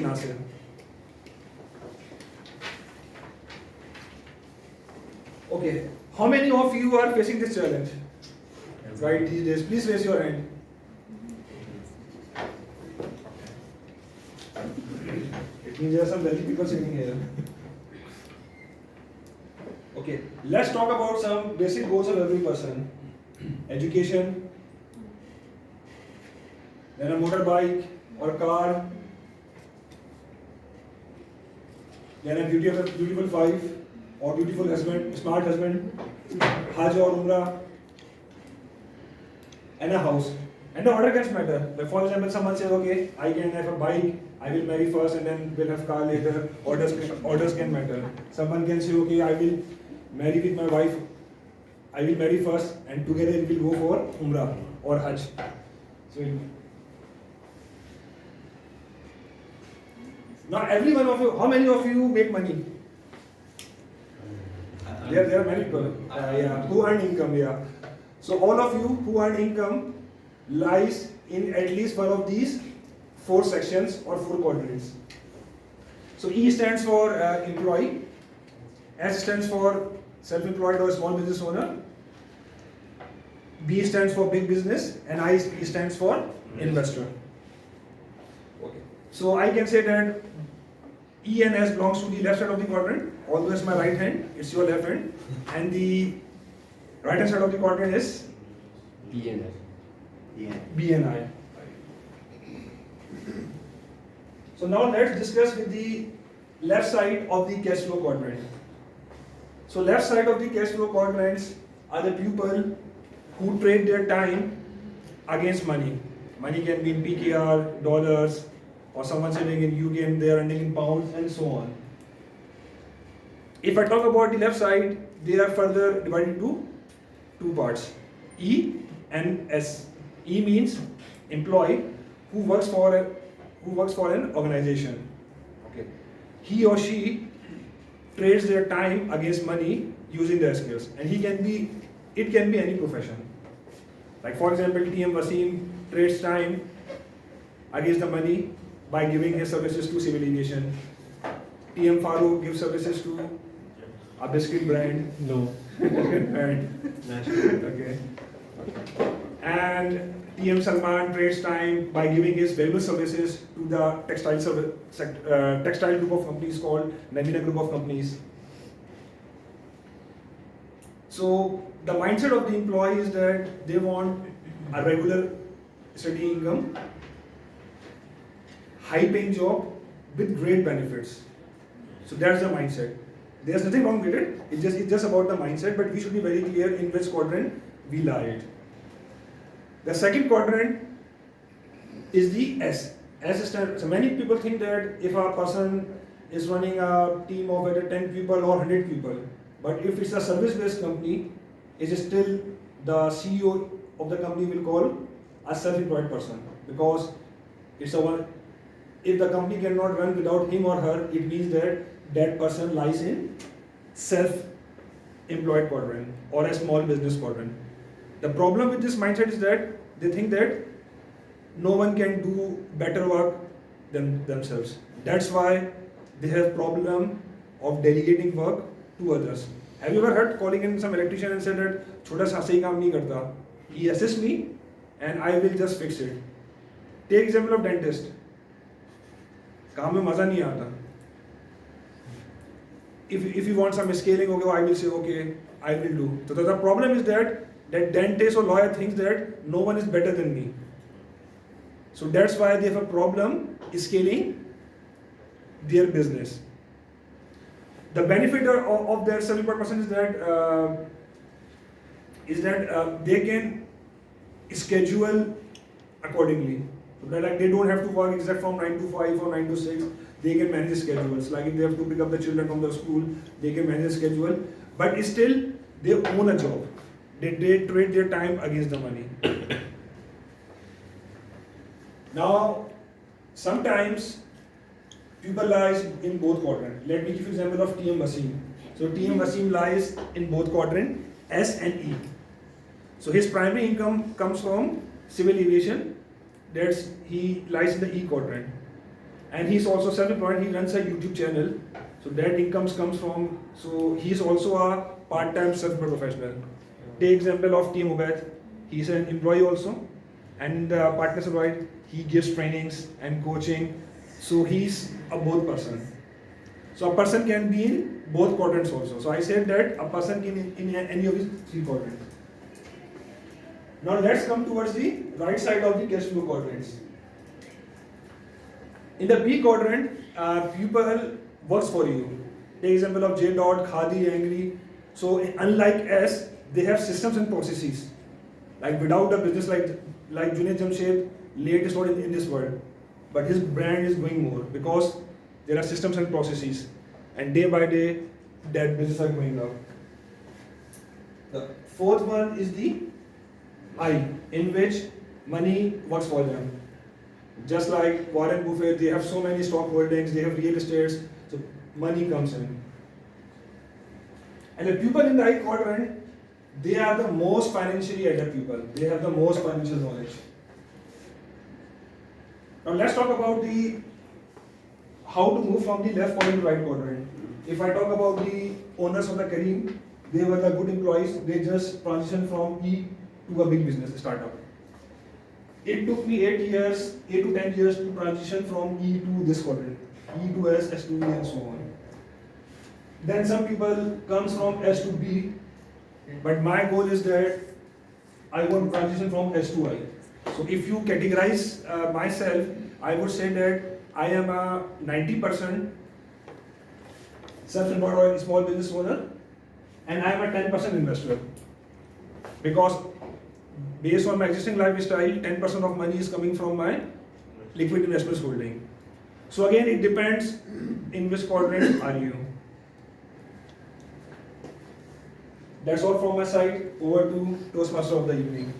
Nasir. Okay, how many of you are facing this challenge right these days? Please raise your hand. It means there are some wealthy people sitting here. Okay, let's talk about some basic goals of every person. Education, then a motorbike or a car, then a beautiful wife or beautiful husband, smart husband, Hajj or Umrah, and a house. And the order can matter. Like for example, someone says, okay, I can have a bike, I will marry first and then we'll have car later. Orders can matter. Someone can say, okay, I will marry with my wife, I will marry first and together we will go for Umrah or Hajj. So now every one of you, how many of you make money? There are many people who earn income, yeah. So all of you who earn income lies in at least one of these 4 sections or 4 quadrants. So E stands for employee, S stands for self-employed or small business owner, B stands for big business, and I stands for investor. Okay. So I can say that E and S belongs to the left side of the quadrant, although it's my right hand, it's your left hand, and the right hand side of the quadrant is B and I. B and I. So now let's discuss with the left side of the cash flow quadrant. So left side of the cash flow quadrants are the people who trade their time against money. Money can be in PKR, dollars, or someone sitting in UK and they are earning in pounds and so on. If I talk about the left side, they are further divided into 2 parts, E and S. E means employee who works for an organization. Okay. He or she trades their time against money using their skills, and it can be any profession. Like for example, TM Wasim trades time against the money by giving his services to civil aviation. TM Farooq gives services to a biscuit brand. No. And Nasir. okay. And TM Salman trades time by giving his valuable services to the textile group of companies called Namina Group of Companies. So the mindset of the employee is that they want a regular steady income, high paying job with great benefits. So that's the mindset. There's nothing wrong with it. It's just about the mindset, but we should be very clear in which quadrant we lie. The second quadrant is the S. So many people think that if a person is running a team of either 10 people or 100 people, but if it's a service-based company, it is still the CEO of the company will call a self-employed person, because if the company cannot run without him or her, it means that that person lies in self-employed quadrant or a small business quadrant. The problem with this mindset is that they think that no one can do better work than themselves. That's why they have problem of delegating work to others. Have you ever heard calling in some electrician and said that छोटा सा सही काम नहीं करता, he assists me and I will just fix it. Take example of dentist. काम में मजा नहीं आता. If you want some scaling, okay, I will say okay, I will do. So the problem is that dentist or lawyer thinks that no one is better than me. So that's why they have a problem scaling their business. The benefit of their self-employed person is that they can schedule accordingly. So like they don't have to work exact from 9 to 5 or 9 to 6. They can manage schedules. Like if they have to pick up the children from the school, they can manage the schedule. But still, they own a job. They trade their time against the money. Now, sometimes people lies in both quadrants. Let me give you an example of TM Wasim. So TM Wasim lies in both quadrant S and E. So his primary income comes from civil aviation. He lies in the E quadrant. and he's also self-employed. He runs a YouTube channel, so that income comes from. So he's also a part-time self-employed professional. Take example of Team Obed. He's an employee also, and partner employed. He gives trainings and coaching. So he's a both person. So a person can be in both quadrants also. So I said that a person can in any of these three quadrants. Now let's come towards the right side of the cash flow quadrants. In the B quadrant, people works for you. Take example of J dot, Khadi, Angry. So unlike S, they have systems and processes. Like without a business like Junaid Jamshed, late is not in this world, but his brand is going more because there are systems and processes, and day by day that business are going up. The fourth one is the I, in which money works for them. Just like Warren Buffett, they have so many stock holdings, they have real estates, so money comes in. And the people in the I quadrant, they are the most financially adept people. They have the most financial knowledge. Now let's talk about the how to move from the left quadrant to right quadrant. If I talk about the owners of the Kareem, they were the good employees. They just transitioned from E to a big business startup. It took me 8 to 10 years to transition from E to this quadrant, E to S, S to E, and so on. Then some people comes from S to B, but my goal is that I want to transition from S to I. So if you categorize myself, I would say that I am a 90% self-employed or small business owner, and I am a 10% investor. Because based on my existing lifestyle, 10% of money is coming from my liquid investments holding. So again, it depends in which quadrant are you. That's all from my side. Over to Toastmaster of the evening.